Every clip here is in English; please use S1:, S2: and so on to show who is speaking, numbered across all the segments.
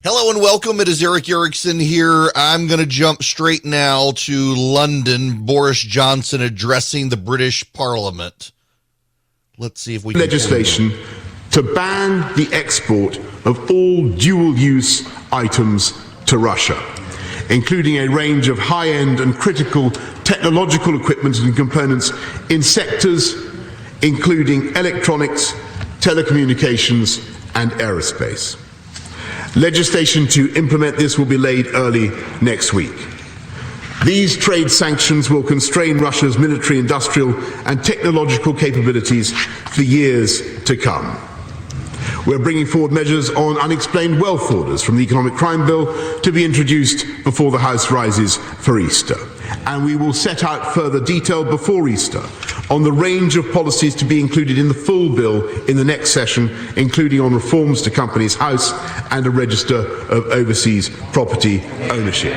S1: Hello and welcome. It is Eric Erickson here. I'm going to jump straight now to London. Boris Johnson addressing the British Parliament. Let's see if we can...
S2: Legislation to ban the export of all dual-use items to Russia, including a range of high-end and critical technological equipment and components in sectors including electronics, telecommunications, and aerospace. Legislation to implement this will be laid early next week. These trade sanctions will constrain Russia's military, industrial, and technological capabilities for years to come. We're bringing forward measures on unexplained wealth orders from the Economic Crime Bill to be introduced before the House rises for Easter. And we will set out further detail before Easter on the range of policies to be included in the full bill in the next session, including on reforms to Companies House and a register of overseas property ownership.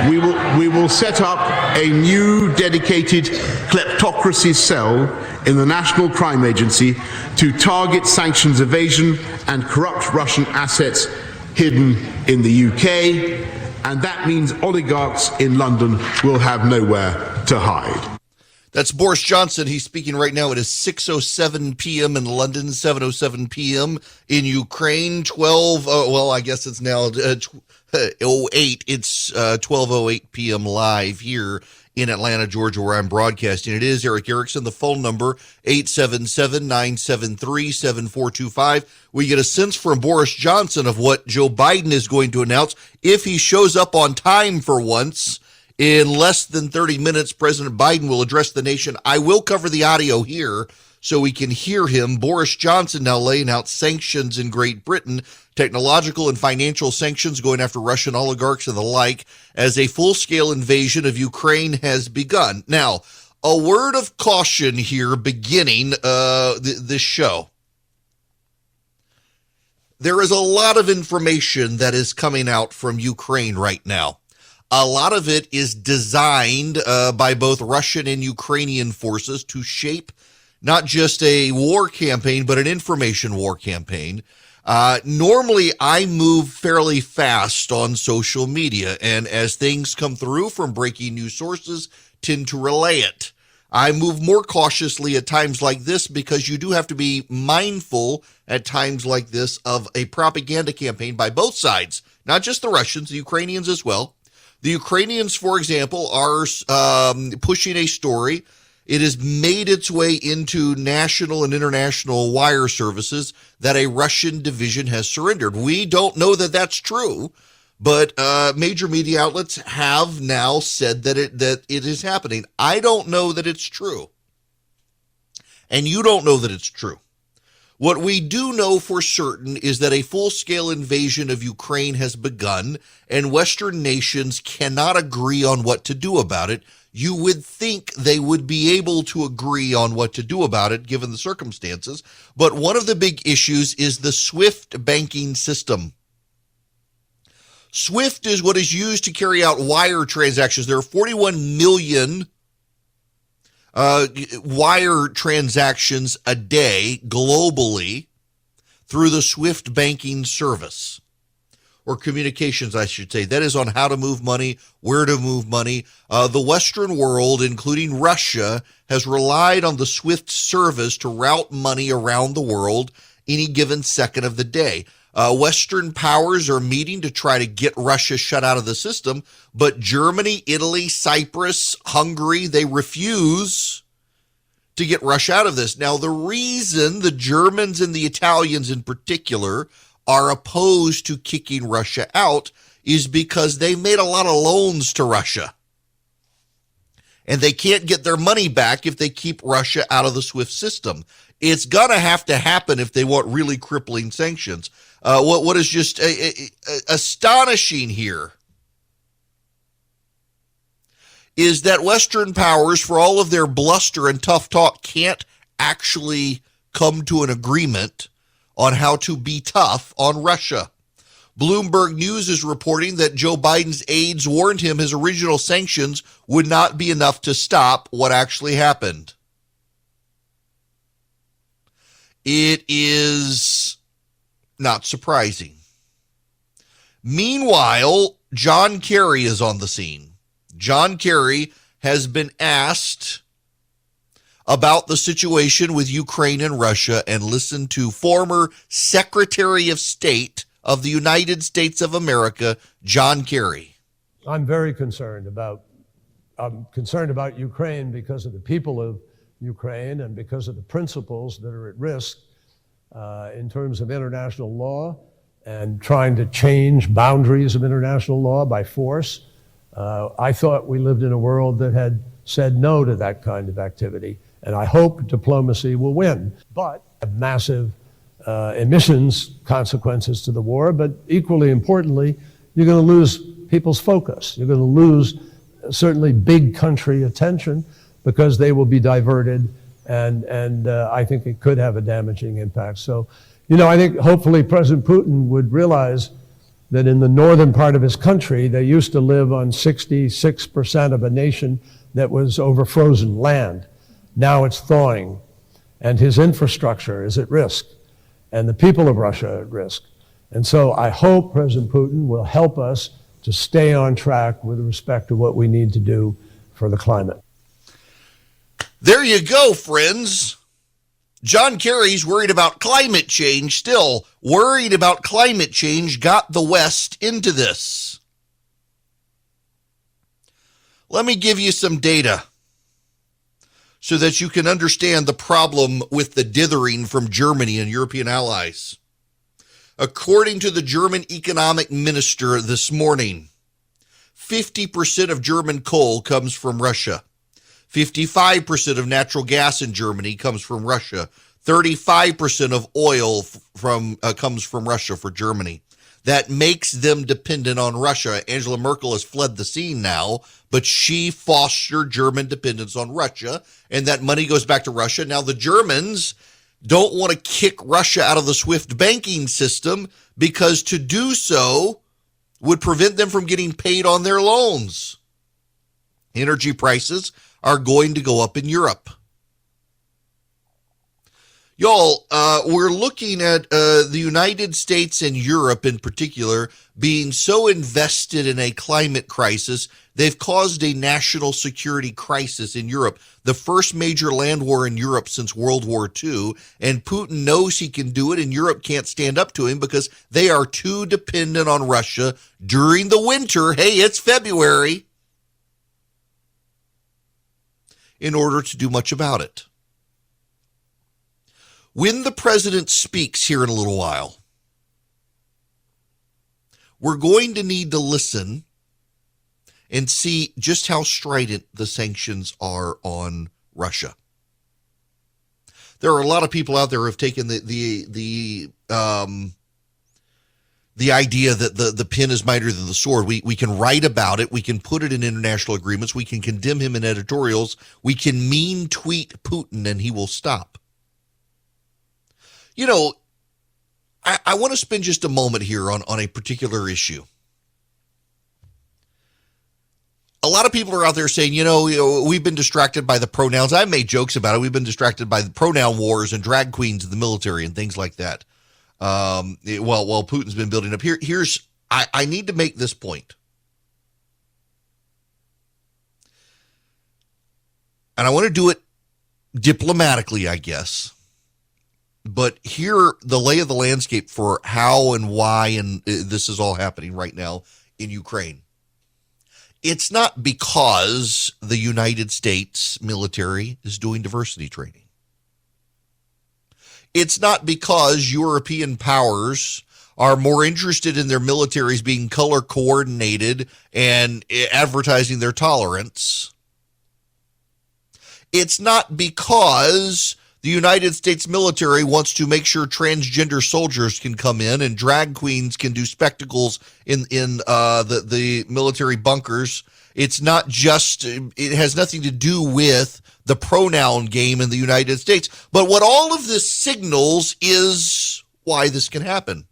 S2: We will set up a new dedicated kleptocracy cell in the National Crime Agency to target sanctions evasion and corrupt Russian assets hidden in the UK, and that means oligarchs in London will have nowhere to hide.
S1: That's Boris Johnson. He's speaking right now. It is 6:07 p.m. in London, 7:07 p.m. in Ukraine, I guess it's now 08. It's 12:08 p.m. live here in Atlanta, Georgia, where I'm broadcasting. It is Eric Erickson. The phone number, 877-973-7425. We get a sense from Boris Johnson of what Joe Biden is going to announce if he shows up on time for once. In less than 30 minutes, President Biden will address the nation. I will cover the audio here so we can hear him. Boris Johnson now laying out sanctions in Great Britain, technological and financial sanctions going after Russian oligarchs and the like, as a full-scale invasion of Ukraine has begun. Now, a word of caution here beginning this show. There is a lot of information that is coming out from Ukraine right now. A lot of it is designed by both Russian and Ukrainian forces to shape not just a war campaign, but an information war campaign. Normally, I move fairly fast on social media, and as things come through from breaking news sources, tend to relay it. I move more cautiously at times like this because you do have to be mindful at times like this of a propaganda campaign by both sides, not just the Russians, the Ukrainians as well. The Ukrainians, for example, are pushing a story. It has made its way into national and international wire services that a Russian division has surrendered. We don't know that that's true, but major media outlets have now said that it is happening. I don't know that it's true, and you don't know that it's true. What we do know for certain is that a full-scale invasion of Ukraine has begun, and Western nations cannot agree on what to do about it. You would think they would be able to agree on what to do about it, given the circumstances. But one of the big issues is the SWIFT banking system. SWIFT is what is used to carry out wire transactions. There are 41 million wire transactions a day globally through the SWIFT banking service, or communications, I should say. That is on how to move money, where to move money. The Western world, including Russia, has relied on the SWIFT service to route money around the world any given second of the day. Western powers are meeting to try to get Russia shut out of the system, but Germany, Italy, Cyprus, Hungary, they refuse to get Russia out of this. Now, the reason the Germans and the Italians in particular are opposed to kicking Russia out is because they made a lot of loans to Russia, and they can't get their money back if they keep Russia out of the SWIFT system. It's going to have to happen if they want really crippling sanctions. What is just astonishing here is that Western powers, for all of their bluster and tough talk, can't actually come to an agreement on how to be tough on Russia. Bloomberg News is reporting that Joe Biden's aides warned him his original sanctions would not be enough to stop what actually happened. It is not surprising. Meanwhile, John Kerry is on the scene. John Kerry has been asked about the situation with Ukraine and Russia, and listen to former Secretary of State of the United States of America, John Kerry.
S3: I'm very concerned about Ukraine because of the people of Ukraine and because of the principles that are at risk in terms of international law and trying to change boundaries of international law by force. I thought we lived in a world that had said no to that kind of activity. And I hope diplomacy will win. But massive emissions consequences to the war, but equally importantly, you're going to lose people's focus. You're going to lose certainly big country attention because they will be diverted, and I think it could have a damaging impact. So, I think hopefully President Putin would realize that in the northern part of his country, they used to live on 66% of a nation that was over frozen land. Now it's thawing, and his infrastructure is at risk, and the people of Russia are at risk. And so I hope President Putin will help us to stay on track with respect to what we need to do for the climate.
S1: There you go, friends. John Kerry's worried about climate change still. Worried about climate change got the West into this. Let me give you some data so that you can understand the problem with the dithering from Germany and European allies. According to the German economic minister this morning, 50% of German coal comes from Russia. 55% of natural gas in Germany comes from Russia. 35% of oil comes from Russia for Germany. That makes them dependent on Russia. Angela Merkel has fled the scene now, but she fostered German dependence on Russia, and that money goes back to Russia. Now the Germans don't want to kick Russia out of the SWIFT banking system because to do so would prevent them from getting paid on their loans. Energy prices are going to go up in Europe. Y'all, we're looking at the United States and Europe in particular being so invested in a climate crisis, they've caused a national security crisis in Europe, the first major land war in Europe since World War II, and Putin knows he can do it, and Europe can't stand up to him because they are too dependent on Russia during the winter. Hey, it's February, in order to do much about it. When the president speaks here in a little while, we're going to need to listen and see just how strident the sanctions are on Russia. There are a lot of people out there who have taken the idea that the pen is mightier than the sword. We can write about it. We can put it in international agreements. We can condemn him in editorials. We can mean tweet Putin and he will stop. I want to spend just a moment here on a particular issue. A lot of people are out there saying, we've been distracted by the pronouns. I made jokes about it. We've been distracted by the pronoun wars and drag queens in the military and things like that. While Putin's been building up. I need to make this point. And I want to do it diplomatically, I guess. But here, the lay of the landscape for how and why and this is all happening right now in Ukraine. It's not because the United States military is doing diversity training. It's not because European powers are more interested in their militaries being color coordinated and advertising their tolerance. It's not because the United States military wants to make sure transgender soldiers can come in and drag queens can do spectacles in the military bunkers. It's not just, it has nothing to do with the pronoun game in the United States. But what all of this signals is why this can happen.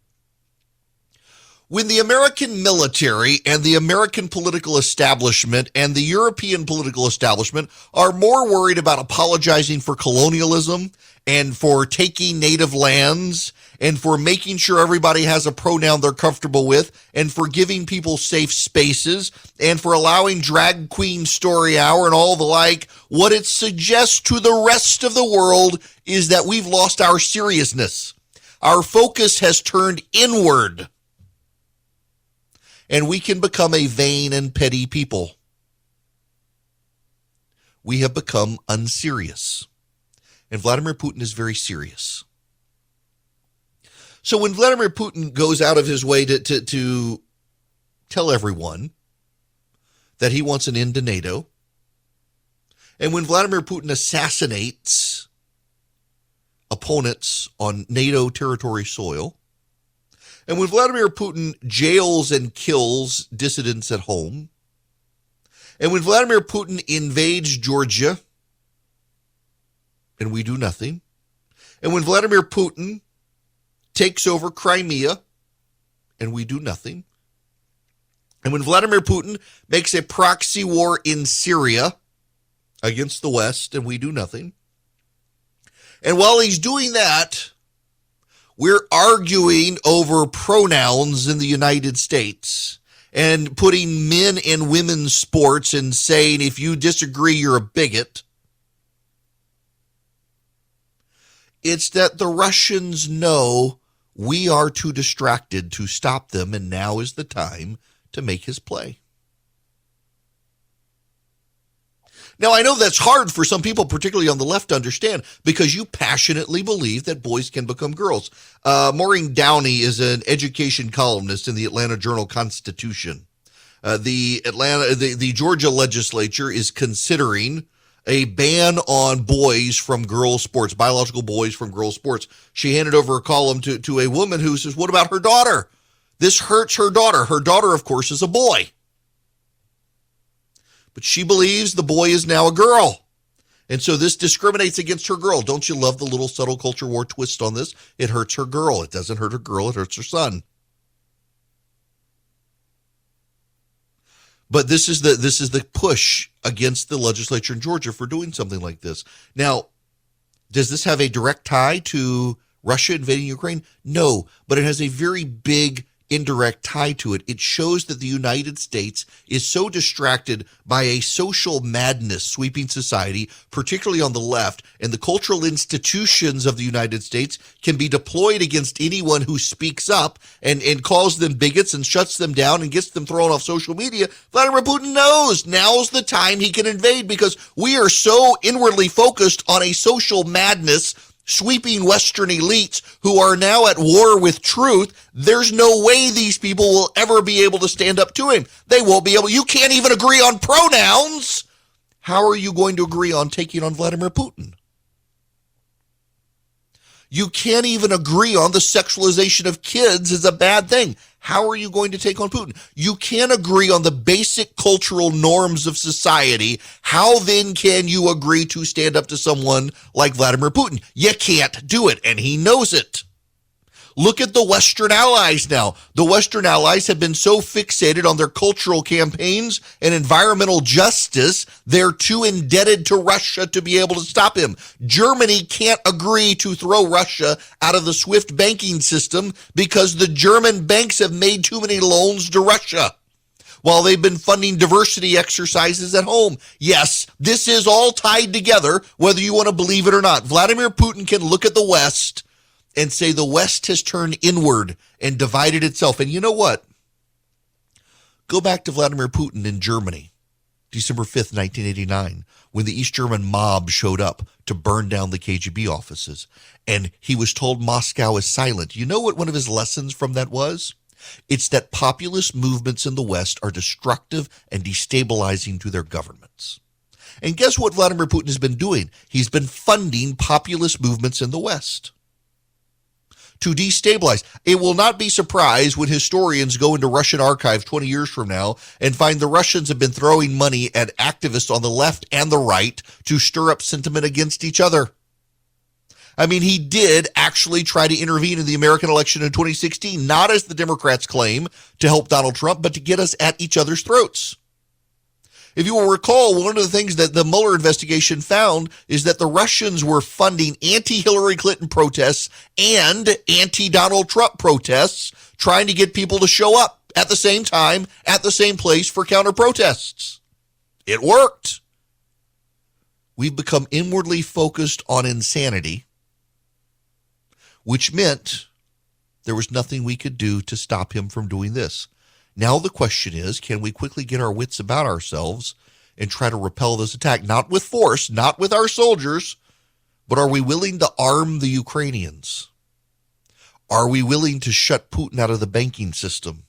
S1: When the American military and the American political establishment and the European political establishment are more worried about apologizing for colonialism and for taking native lands and for making sure everybody has a pronoun they're comfortable with and for giving people safe spaces and for allowing drag queen story hour and all the like, what it suggests to the rest of the world is that we've lost our seriousness. Our focus has turned inward, and we can become a vain and petty people. We have become unserious. And Vladimir Putin is very serious. So when Vladimir Putin goes out of his way to tell everyone that he wants an end to NATO, and when Vladimir Putin assassinates opponents on NATO territory soil, and when Vladimir Putin jails and kills dissidents at home, and when Vladimir Putin invades Georgia, and we do nothing. And when Vladimir Putin takes over Crimea, and we do nothing. And when Vladimir Putin makes a proxy war in Syria against the West, and we do nothing. And while he's doing that, we're arguing over pronouns in the United States and putting men in women's sports and saying, if you disagree, you're a bigot. It's that the Russians know we are too distracted to stop them, and now is the time to make his play. Now, I know that's hard for some people, particularly on the left, to understand because you passionately believe that boys can become girls. Maureen Downey is an education columnist in the Atlanta Journal-Constitution. The Georgia legislature is considering a ban on boys from girls' sports, biological boys from girls' sports. She handed over a column to a woman who says, what about her daughter? This hurts her daughter. Her daughter, of course, is a boy. But she believes the boy is now a girl. And so this discriminates against her girl. Don't you love the little subtle culture war twist on this? It hurts her girl. It doesn't hurt her girl. It hurts her son. But this is the push against the legislature in Georgia for doing something like this. Now, does this have a direct tie to Russia invading Ukraine? No, but it has a very big indirect tie to it. It shows that the United States is so distracted by a social madness sweeping society, particularly on the left, and the cultural institutions of the United States can be deployed against anyone who speaks up and calls them bigots and shuts them down and gets them thrown off social media. Vladimir Putin knows now's the time he can invade because we are so inwardly focused on a social madness sweeping Western elites who are now at war with truth. There's no way these people will ever be able to stand up to him. They won't be able. You can't even agree on pronouns. How are you going to agree on taking on Vladimir Putin? You can't even agree on the sexualization of kids is a bad thing. How are you going to take on Putin? You can't agree on the basic cultural norms of society. How then can you agree to stand up to someone like Vladimir Putin? You can't do it, and he knows it. Look at the Western allies now. The Western allies have been so fixated on their cultural campaigns and environmental justice, they're too indebted to Russia to be able to stop him. Germany can't agree to throw Russia out of the SWIFT banking system because the German banks have made too many loans to Russia while they've been funding diversity exercises at home. Yes, this is all tied together, whether you want to believe it or not. Vladimir Putin can look at the West and say the West has turned inward and divided itself. And you know what? Go back to Vladimir Putin in Germany, December 5th, 1989, when the East German mob showed up to burn down the KGB offices. And he was told Moscow is silent. You know what one of his lessons from that was? It's that populist movements in the West are destructive and destabilizing to their governments. And guess what Vladimir Putin has been doing? He's been funding populist movements in the West to destabilize. It will not be surprised when historians go into Russian archives 20 years from now and find the Russians have been throwing money at activists on the left and the right to stir up sentiment against each other. I mean, he did actually try to intervene in the American election in 2016, not as the Democrats claim to help Donald Trump, but to get us at each other's throats. If you will recall, one of the things that the Mueller investigation found is that the Russians were funding anti-Hillary Clinton protests and anti-Donald Trump protests, trying to get people to show up at the same time, at the same place for counter-protests. It worked. We've become inwardly focused on insanity, which meant there was nothing we could do to stop him from doing this. Now the question is, can we quickly get our wits about ourselves and try to repel this attack? Not with force, not with our soldiers, but are we willing to arm the Ukrainians? Are we willing to shut Putin out of the banking system?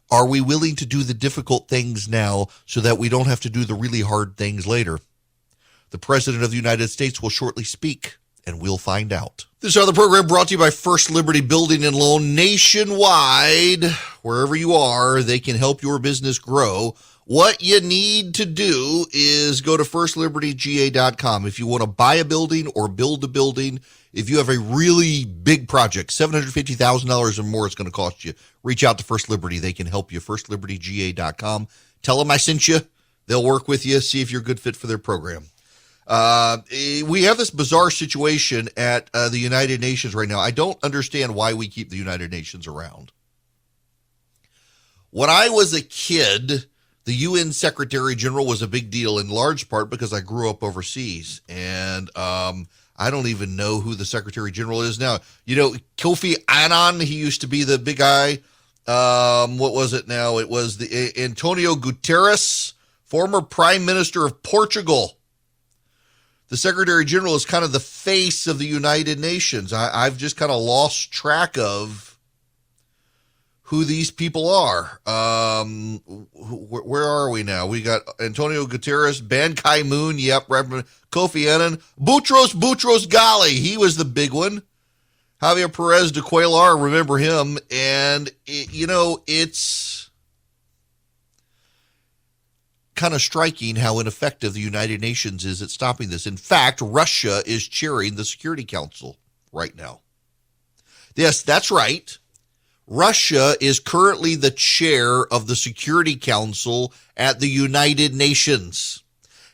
S1: Are we willing to do the difficult things now so that we don't have to do the really hard things later? The President of the United States will shortly speak, and we'll find out. This other program brought to you by First Liberty Building and Loan nationwide. Wherever you are, they can help your business grow. What you need to do is go to firstlibertyga.com. If you want to buy a building or build a building, if you have a really big project, $750,000 or more it's going to cost you, reach out to First Liberty. They can help you. firstlibertyga.com. Tell them I sent you. They'll work with you, see if you're a good fit for their program. We have this bizarre situation at the United Nations right now. I don't understand why we keep the United Nations around. When I was a kid, the UN Secretary General was a big deal in large part because I grew up overseas. And I don't even know who the Secretary General is now. You know, Kofi Annan, he used to be the big guy. What was it now? It was the Antonio Guterres, former Prime Minister of Portugal. The Secretary General is kind of the face of the United Nations. I've just kind of lost track of who these people are. Where are we now? We got Antonio Guterres, Ban Ki-moon, yep, Kofi Annan, Boutros Ghali, he was the big one. Javier Perez de Cuellar, remember him. And, it's kind of striking how ineffective the United Nations is at stopping this. In fact, Russia is chairing the Security Council right now. Yes, that's right. Russia is currently the chair of the Security Council at the United Nations.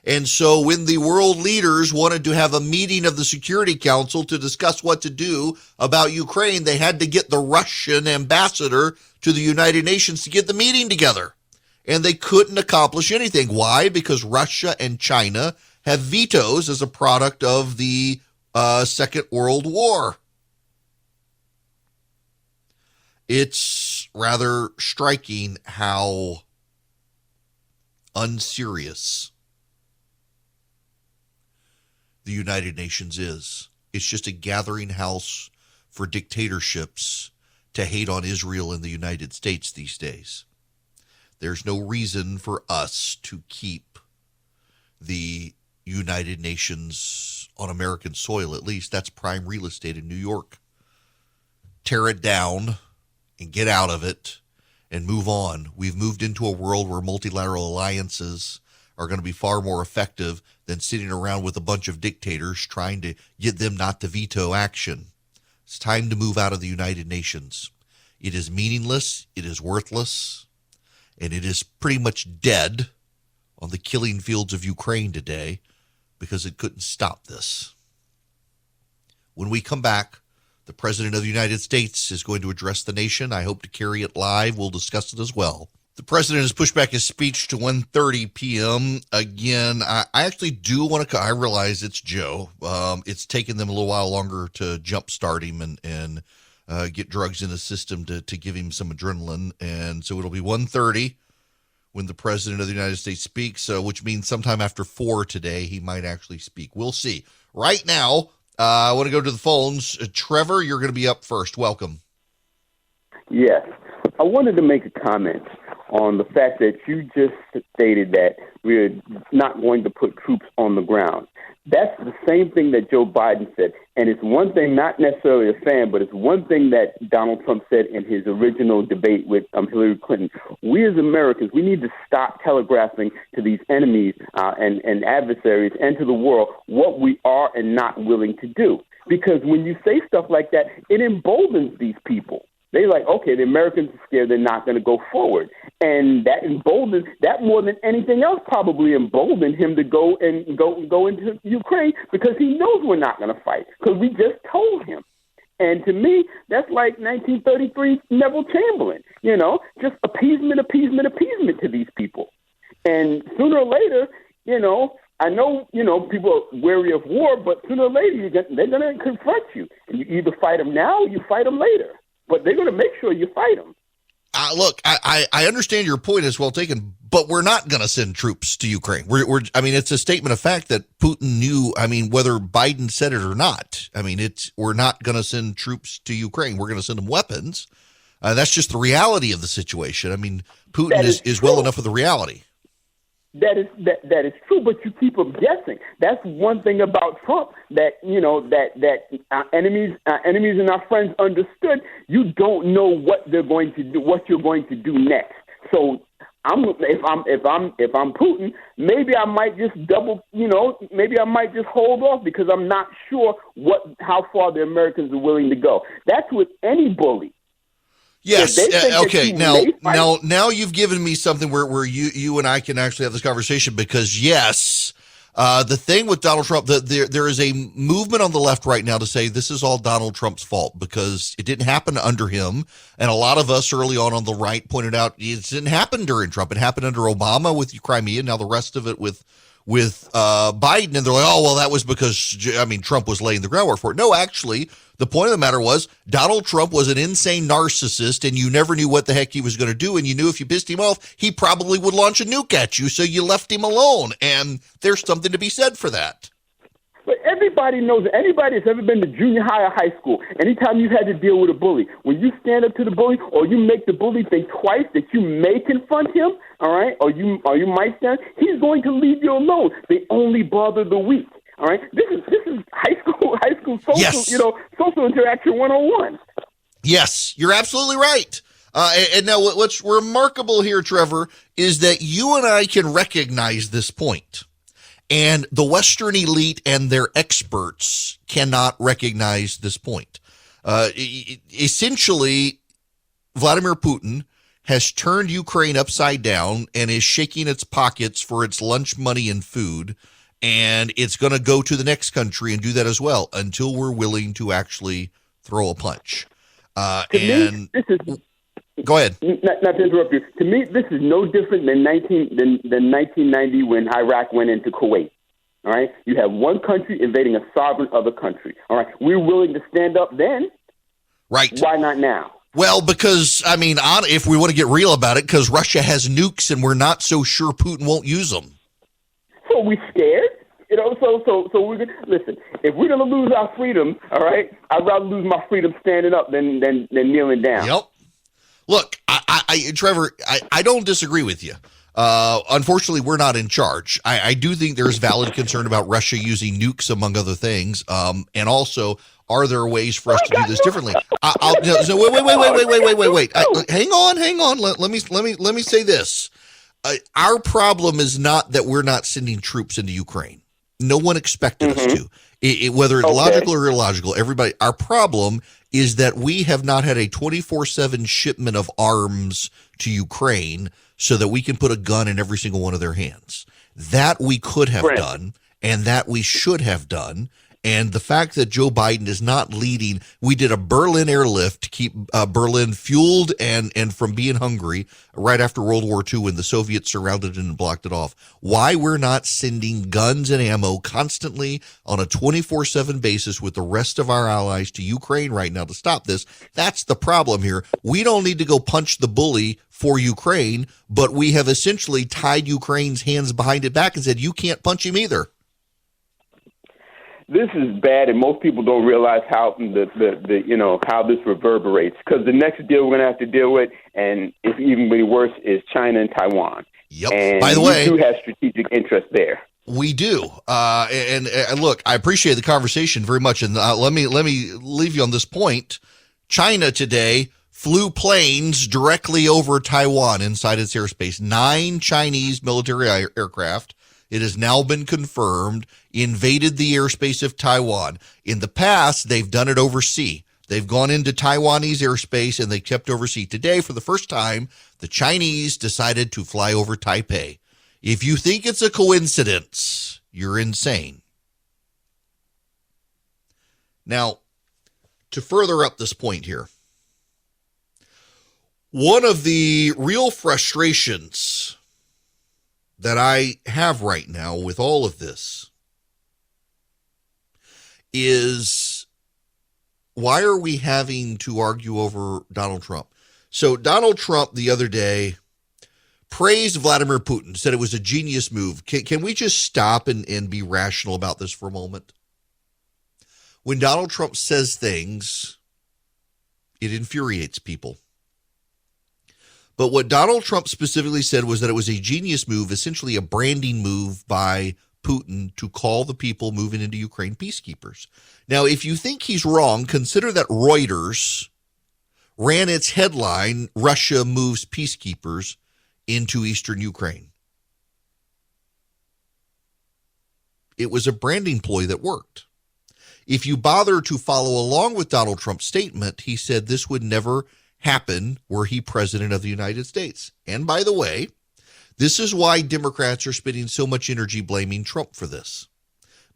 S1: And so when the world leaders wanted to have a meeting of the Security Council to discuss what to do about Ukraine, they had to get the Russian ambassador to the United Nations to get the meeting together. And they couldn't accomplish anything. Why? Because Russia and China have vetoes as a product of the Second World War. It's rather striking how unserious the United Nations is. It's just a gathering house for dictatorships to hate on Israel and the United States these days. There's no reason for us to keep the United Nations on American soil, at least. That's prime real estate in New York. Tear it down and get out of it and move on. We've moved into a world where multilateral alliances are going to be far more effective than sitting around with a bunch of dictators trying to get them not to veto action. It's time to move out of the United Nations. It is meaningless. It is worthless. And it is pretty much dead on the killing fields of Ukraine today because it couldn't stop this. When we come back, the President of the United States is going to address the nation. I hope to carry it live. We'll discuss it as well. The President has pushed back his speech to 1:30 p.m. Again, I actually do want to, I realize it's Joe. It's taken them a little while longer to jumpstart him and get drugs in the system to give him some adrenaline. And so it'll be 1:30 when the President of the United States speaks, which means sometime after 4 today, he might actually speak. We'll see. Right now, I want to go to the phones. Trevor, you're going to be up first. Welcome.
S4: Yes. I wanted to make a comment on the fact that you just stated that we're not going to put troops on the ground. That's the same thing that Joe Biden said. And it's one thing, not necessarily a fan, but it's one thing that Donald Trump said in his original debate with Hillary Clinton. We as Americans, we need to stop telegraphing to these enemies and adversaries and to the world what we are and not willing to do. Because when you say stuff like that, it emboldens these people. They're like, okay, the Americans are scared, they're not going to go forward. And that emboldened, that more than anything else probably emboldened him to go into Ukraine, because he knows we're not going to fight, because we just told him. And to me, that's like 1933 Neville Chamberlain, just appeasement to these people. And sooner or later, I know, people are wary of war, but sooner or later they're going to confront you. And you either fight them now or you fight them later. But they're going to make sure you fight them.
S1: Look, I understand your point is well taken, but we're not going to send troops to Ukraine. It's a statement of fact that Putin knew. Whether Biden said it or not, we're not going to send troops to Ukraine. We're going to send them weapons. That's just the reality of the situation. Putin is well enough of the reality.
S4: That is true, but you keep them guessing. That's one thing about Trump that that our enemies and our friends understood. You don't know what they're going to do, what you're going to do next. So if I'm Putin, maybe I might just maybe I might just hold off, because I'm not sure how far the Americans are willing to go. That's with any bully.
S1: Yes. Okay. Now you've given me something where you and I can actually have this conversation, because yes, the thing with Donald Trump, there is a movement on the left right now to say this is all Donald Trump's fault because it didn't happen under him. And a lot of us early on the right pointed out it didn't happen during Trump. It happened under Obama with Crimea. Now the rest of it with Biden, and they're like, oh, well, that was because, Trump was laying the groundwork for it. No, actually, the point of the matter was Donald Trump was an insane narcissist, and you never knew what the heck he was going to do, and you knew if you pissed him off, he probably would launch a nuke at you, so you left him alone, and there's something to be said for that.
S4: But everybody knows, anybody that's ever been to junior high or high school, anytime you've had to deal with a bully, when you stand up to the bully or you make the bully think twice that you may confront him, all right, or you might stand, he's going to leave you alone. They only bother the weak, all right? This is high school social,
S1: yes.
S4: Social interaction 101.
S1: Yes, you're absolutely right. And now what's remarkable here, Trevor, is that you and I can recognize this point. And the Western elite and their experts cannot recognize this point. Essentially, Vladimir Putin has turned Ukraine upside down and is shaking its pockets for its lunch money and food. And it's going to go to the next country and do that as well until we're willing to actually throw a punch. Go ahead.
S4: Not to interrupt you. To me, this is no different than 1990 when Iraq went into Kuwait. All right, you have one country invading a sovereign other country. All right, we're willing to stand up then.
S1: Right.
S4: Why not now?
S1: Well, because if we want to get real about it, because Russia has nukes and we're not so sure Putin won't use them.
S4: So we scared. So we're gonna listen. If we're gonna lose our freedom, all right, I'd rather lose my freedom standing up than kneeling down.
S1: Yep. Look, Trevor, I don't disagree with you. Unfortunately, we're not in charge. I do think there's valid concern about Russia using nukes, among other things. And also, are there ways for us to do this differently? Wait. Hang on. Let me say this. Our problem is not that we're not sending troops into Ukraine. No one expected us to. Whether it's logical or illogical, our problem is that we have not had a 24/7 shipment of arms to Ukraine so that we can put a gun in every single one of their hands. That we could have done, and that we should have done. And the fact that Joe Biden is not leading, we did a Berlin airlift to keep Berlin fueled and from being hungry right after World War II when the Soviets surrounded it and blocked it off. Why we're not sending guns and ammo constantly on a 24/7 basis with the rest of our allies to Ukraine right now to stop this, that's the problem here. We don't need to go punch the bully for Ukraine, but we have essentially tied Ukraine's hands behind it back and said, you can't punch him either.
S4: This is bad, and most people don't realize how how this reverberates. Because the next deal we're going to have to deal with, and it's even worse, is China and Taiwan.
S1: Yep.
S4: And
S1: by the way,
S4: we do have strategic interest there.
S1: We do. And look, I appreciate the conversation very much. And let me leave you on this point. China today flew planes directly over Taiwan inside its airspace. 9 Chinese military aircraft. It has now been confirmed, invaded the airspace of Taiwan. In the past, they've done it over sea. They've gone into Taiwanese airspace and they kept overseas. Today, for the first time, the Chinese decided to fly over Taipei. If you think it's a coincidence, you're insane. Now, to further up this point here, one of the real frustrations that I have right now with all of this is, why are we having to argue over Donald Trump? So Donald Trump the other day praised Vladimir Putin, said it was a genius move. Can we just stop and be rational about this for a moment? When Donald Trump says things, it infuriates people. But what Donald Trump specifically said was that it was a genius move, essentially a branding move by Putin to call the people moving into Ukraine peacekeepers. Now, if you think he's wrong, consider that Reuters ran its headline, "Russia moves peacekeepers into eastern Ukraine." It was a branding ploy that worked. If you bother to follow along with Donald Trump's statement, he said this would never happen were he president of the United States. And by the way, this is why Democrats are spending so much energy blaming Trump for this.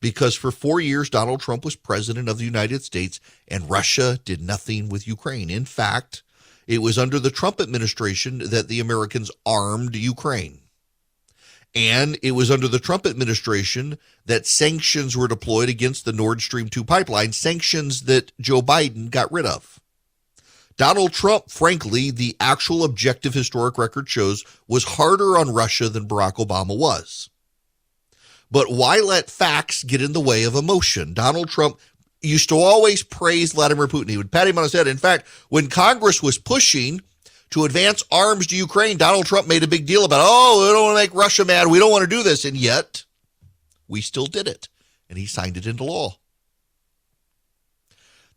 S1: Because for 4 years, Donald Trump was president of the United States and Russia did nothing with Ukraine. In fact, it was under the Trump administration that the Americans armed Ukraine. And it was under the Trump administration that sanctions were deployed against the Nord Stream 2 pipeline, sanctions that Joe Biden got rid of. Donald Trump, frankly, the actual objective historic record shows, was harder on Russia than Barack Obama was. But why let facts get in the way of emotion? Donald Trump used to always praise Vladimir Putin. He would pat him on his head. In fact, when Congress was pushing to advance arms to Ukraine, Donald Trump made a big deal about, we don't want to make Russia mad. We don't want to do this. And yet, we still did it. And he signed it into law.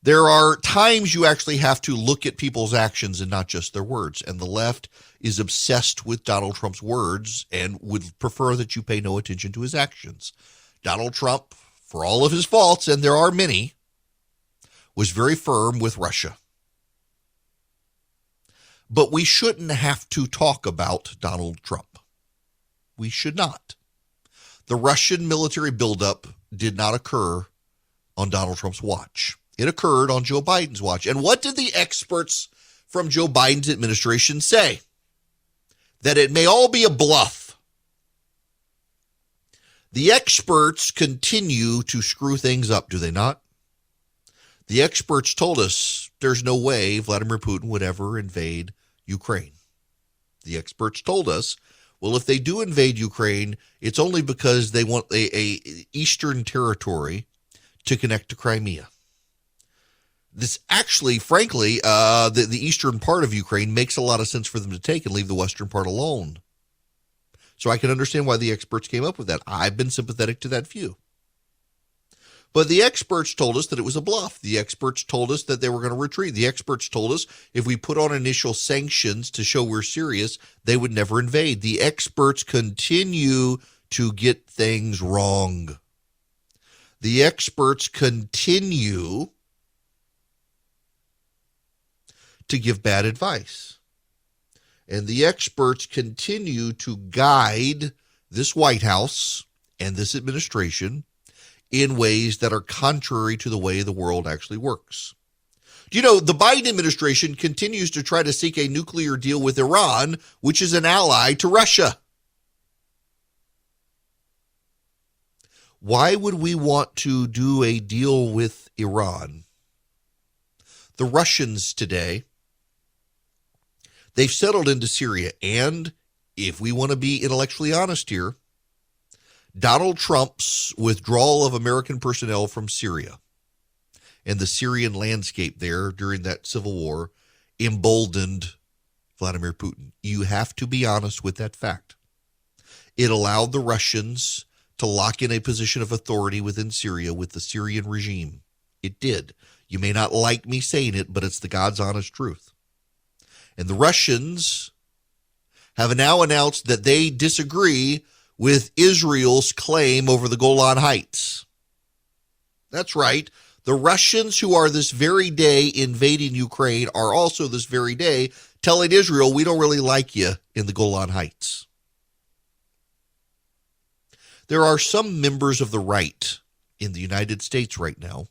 S1: There are times you actually have to look at people's actions and not just their words. And the left is obsessed with Donald Trump's words and would prefer that you pay no attention to his actions. Donald Trump, for all of his faults, and there are many, was very firm with Russia. But we shouldn't have to talk about Donald Trump. We should not. The Russian military buildup did not occur on Donald Trump's watch. It occurred on Joe Biden's watch. And what did the experts from Joe Biden's administration say? That it may all be a bluff. The experts continue to screw things up, do they not? The experts told us there's no way Vladimir Putin would ever invade Ukraine. The experts told us, well, if they do invade Ukraine, it's only because they want a eastern territory to connect to Crimea. This actually, frankly, the eastern part of Ukraine makes a lot of sense for them to take and leave the western part alone. So I can understand why the experts came up with that. I've been sympathetic to that view. But the experts told us that it was a bluff. The experts told us that they were going to retreat. The experts told us if we put on initial sanctions to show we're serious, they would never invade. The experts continue to get things wrong. The experts continue to give bad advice. And the experts continue to guide this White House and this administration in ways that are contrary to the way the world actually works. Do you know, the Biden administration continues to try to seek a nuclear deal with Iran, which is an ally to Russia. Why would we want to do a deal with Iran? The Russians today, they've settled into Syria. And if we want to be intellectually honest here, Donald Trump's withdrawal of American personnel from Syria and the Syrian landscape there during that civil war emboldened Vladimir Putin. You have to be honest with that fact. It allowed the Russians to lock in a position of authority within Syria with the Syrian regime. It did. You may not like me saying it, but it's the God's honest truth. And the Russians have now announced that they disagree with Israel's claim over the Golan Heights. That's right. The Russians, who are this very day invading Ukraine, are also this very day telling Israel, we don't really like you in the Golan Heights. There are some members of the right in the United States right now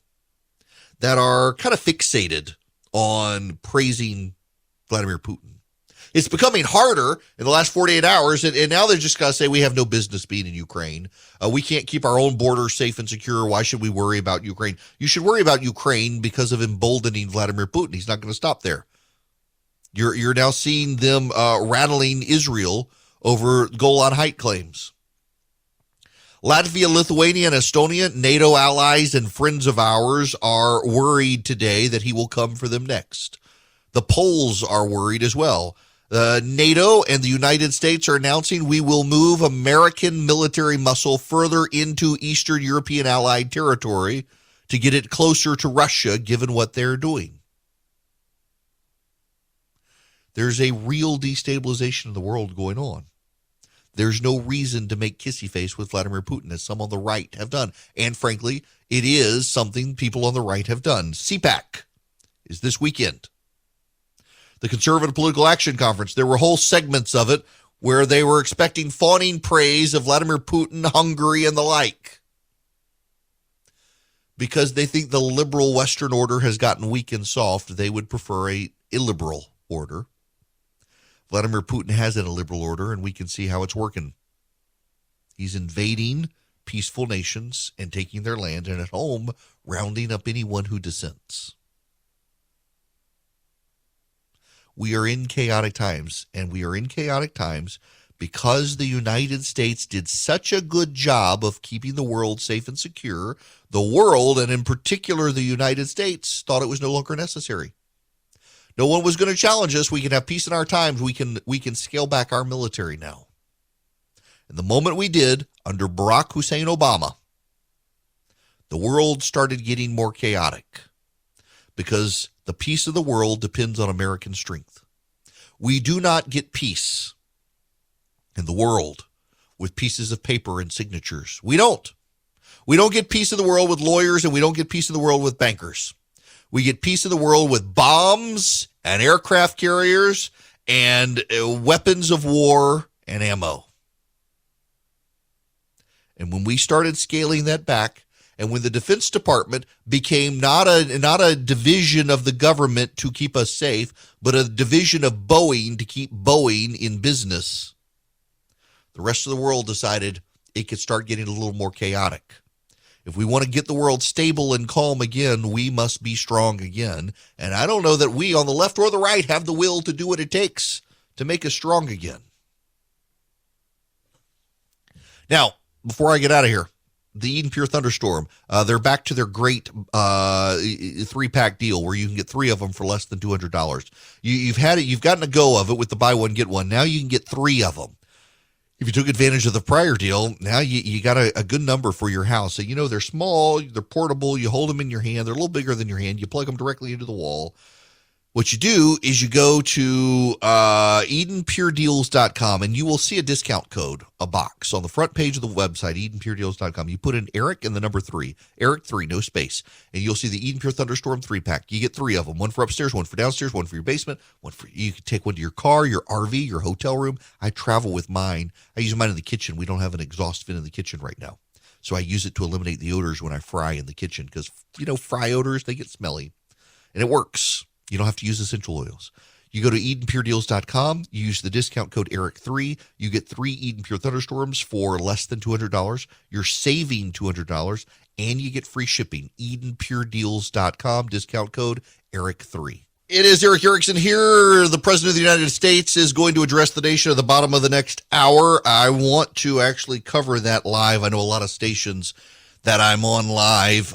S1: that are kind of fixated on praising Vladimir Putin. It's becoming harder in the last 48 hours, and now they're just going to say we have no business being in Ukraine. We can't keep our own borders safe and secure. Why should we worry about Ukraine? You should worry about Ukraine because of emboldening Vladimir Putin. He's not going to stop there. You're now seeing them rattling Israel over Golan Height claims. Latvia, Lithuania, and Estonia, NATO allies and friends of ours, are worried today that he will come for them next. The Poles are worried as well. NATO and the United States are announcing we will move American military muscle further into Eastern European allied territory to get it closer to Russia, given what they're doing. There's a real destabilization of the world going on. There's no reason to make kissy face with Vladimir Putin, as some on the right have done. And frankly, it is something people on the right have done. CPAC is this weekend. The Conservative Political Action Conference, there were whole segments of it where they were expecting fawning praise of Vladimir Putin, Hungary, and the like, because they think the liberal Western order has gotten weak and soft. They would prefer a illiberal order. Vladimir Putin has an illiberal order, and we can see how it's working. He's invading peaceful nations and taking their land, and at home, rounding up anyone who dissents. We are in chaotic times, and we are in chaotic times because the United States did such a good job of keeping the world safe and secure. The world, and in particular the United States, thought it was no longer necessary. No one was going to challenge us. We can have peace in our times. We can scale back our military now. And the moment we did, under Barack Hussein Obama, the world started getting more chaotic because the peace of the world depends on American strength. We do not get peace in the world with pieces of paper and signatures. We don't. We don't get peace in the world with lawyers, and we don't get peace in the world with bankers. We get peace in the world with bombs and aircraft carriers and weapons of war and ammo. And when we started scaling that back, and when the Defense Department became not a division of the government to keep us safe, but a division of Boeing to keep Boeing in business, the rest of the world decided it could start getting a little more chaotic. If we want to get the world stable and calm again, we must be strong again. And I don't know that we on the left or the right have the will to do what it takes to make us strong again. Now, before I get out of here, the Eden Pure Thunderstorm, they're back to their great 3-pack deal where you can get 3 of them for less than $200. You've gotten a go of it with the buy one, get one. Now you can get 3 of them. If you took advantage of the prior deal, now you got a good number for your house. So, they're small, they're portable, you hold them in your hand, they're a little bigger than your hand, you plug them directly into the wall. What you do is you go to EdenPureDeals.com, and you will see a discount code, a box, on the front page of the website, EdenPureDeals.com. You put in Eric and the number 3, Eric 3, no space, and you'll see the Eden Pure Thunderstorm 3-pack. You get 3 of them, one for upstairs, one for downstairs, one for your basement, you can take one to your car, your RV, your hotel room. I travel with mine. I use mine in the kitchen. We don't have an exhaust fan in the kitchen right now, so I use it to eliminate the odors when I fry in the kitchen because, fry odors, they get smelly, and it works. You don't have to use essential oils. You go to EdenPureDeals.com, you use the discount code ERIC3, you get 3 Eden Pure Thunderstorms for less than $200. You're saving $200, and you get free shipping. EdenPureDeals.com, discount code ERIC3. It is Eric Erickson here. The President of the United States is going to address the nation at the bottom of the next hour. I want to actually cover that live. I know a lot of stations that I'm on live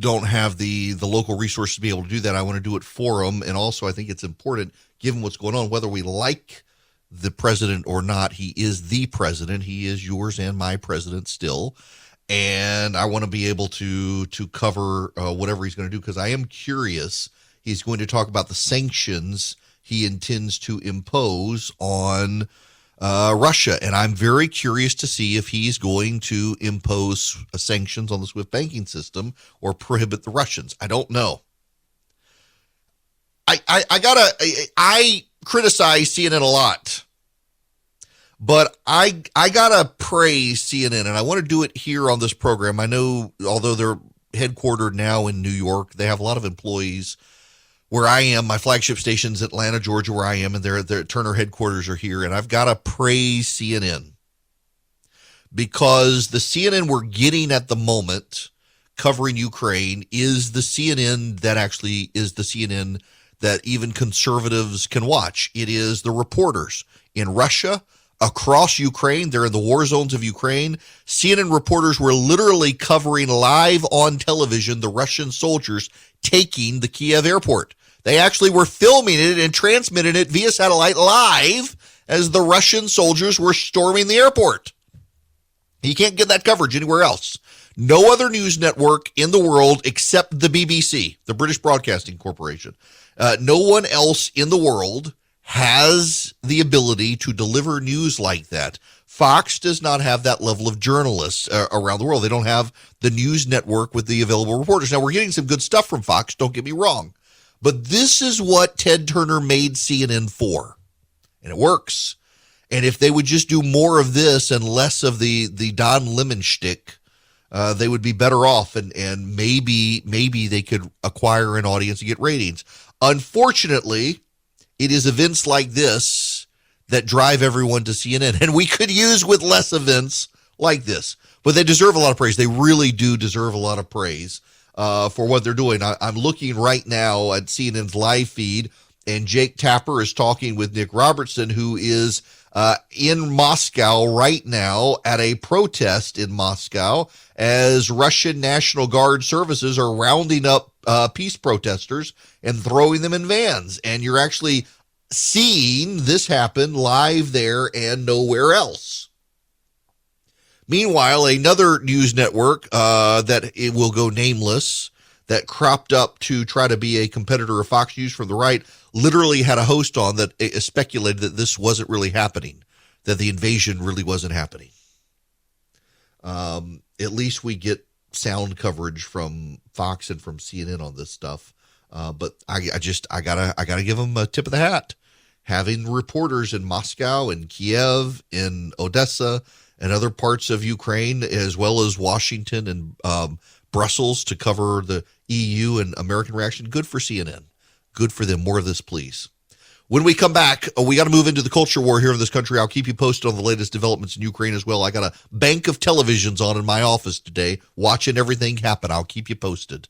S1: don't have the local resources to be able to do that. I want to do it for them. And also, I think it's important, given what's going on, whether we like the president or not, he is the president. He is yours and my president still. And I want to be able to cover whatever he's going to do, because I am curious. He's going to talk about the sanctions he intends to impose on Russia. And I'm very curious to see if he's going to impose sanctions on the SWIFT banking system or prohibit the Russians. I don't know. I criticize CNN a lot, but I gotta praise CNN, and I want to do it here on this program. I know, although they're headquartered now in New York, they have a lot of employees where I am. My flagship station's Atlanta, Georgia, where I am, and their Turner headquarters are here. And I've got to praise CNN because the CNN we're getting at the moment covering Ukraine is the CNN that actually is the CNN that even conservatives can watch. It is the reporters in Russia, across Ukraine. They're in the war zones of Ukraine. CNN reporters were literally covering live on television the Russian soldiers taking the Kiev airport. They actually were filming it and transmitting it via satellite live as the Russian soldiers were storming the airport. You can't get that coverage anywhere else. No other news network in the world except the BBC, the British Broadcasting Corporation. No one else in the world has the ability to deliver news like that. Fox does not have that level of journalists around the world. They don't have the news network with the available reporters. Now, we're getting some good stuff from Fox, don't get me wrong. But this is what Ted Turner made CNN for. And it works. And if they would just do more of this and less of the Don Lemon shtick, they would be better off. And maybe they could acquire an audience and get ratings. Unfortunately, it is events like this that drive everyone to CNN. And we could use with less events like this. But they deserve a lot of praise. They really do deserve a lot of praise for what they're doing. I'm looking right now at CNN's live feed, and Jake Tapper is talking with Nick Robertson, who is in Moscow right now at a protest in Moscow as Russian National Guard services are rounding up peace protesters and throwing them in vans. And you're actually seeing this happen live there and nowhere else. Meanwhile, another news network that it will go nameless that cropped up to try to be a competitor of Fox News from the right literally had a host on that speculated that this wasn't really happening, that the invasion really wasn't happening. At least we get sound coverage from Fox and from CNN on this stuff. But I gotta give them a tip of the hat. Having reporters in Moscow and Kiev, in Odessa, and other parts of Ukraine, as well as Washington and Brussels to cover the EU and American reaction. Good for CNN. Good for them. More of this, please. When we come back, we got to move into the culture war here in this country. I'll keep you posted on the latest developments in Ukraine as well. I got a bank of televisions on in my office today, watching everything happen. I'll keep you posted.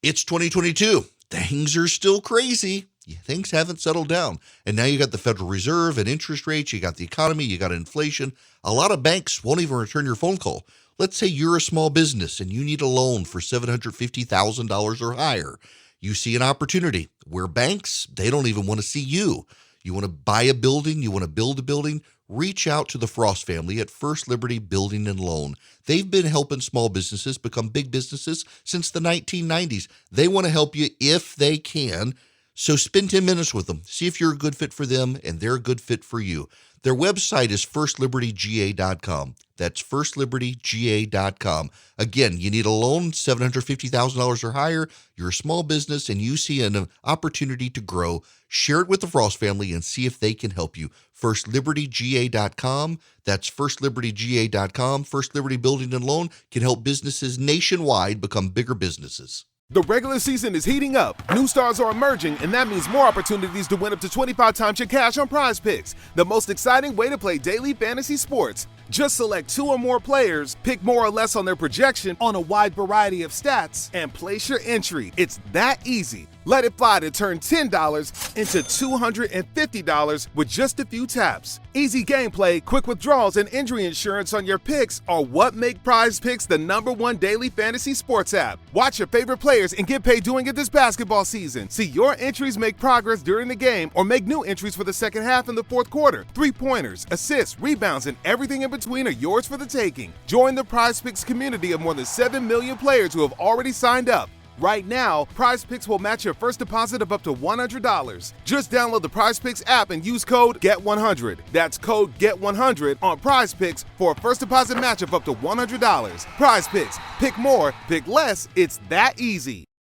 S1: It's 2022. Things are still crazy. Things haven't settled down. And now you got the Federal Reserve and interest rates. You got the economy. You got inflation. A lot of banks won't even return your phone call. Let's say you're a small business and you need a loan for $750,000 or higher. You see an opportunity where banks, they don't even want to see you. You want to buy a building, you want to build a building, reach out to the Frost family at First Liberty Building and Loan. They've been helping small businesses become big businesses since the 1990s. They want to help you if they can. So spend 10 minutes with them. See if you're a good fit for them and they're a good fit for you. Their website is firstlibertyga.com. That's firstlibertyga.com. Again, you need a loan, $750,000 or higher. You're a small business and you see an opportunity to grow. Share it with the Frost family and see if they can help you. Firstlibertyga.com. That's firstlibertyga.com. First Liberty Building and Loan can help businesses nationwide become bigger businesses.
S5: The regular season is heating up. New stars are emerging, and that means more opportunities to win up to 25 times your cash on Prize Picks, the most exciting way to play daily fantasy sports. Just select 2 or more players, pick more or less on their projection on a wide variety of stats, and place your entry. It's that easy. Let it fly to turn $10 into $250 with just a few taps. Easy gameplay, quick withdrawals, and injury insurance on your picks are what make Prize Picks the #1 daily fantasy sports app. Watch your favorite players and get paid doing it this basketball season. See your entries make progress during the game or make new entries for the second half and the fourth quarter. 3-pointers, assists, rebounds, and everything in between are yours for the taking. Join the Prize Picks community of more than 7 million players who have already signed up. Right now, Prize Picks will match your first deposit of up to $100. Just download the Prize Picks app and use code GET100. That's code GET100 on Prize Picks for a first deposit match of up to $100. Prize Picks. Pick more, pick less. It's that easy.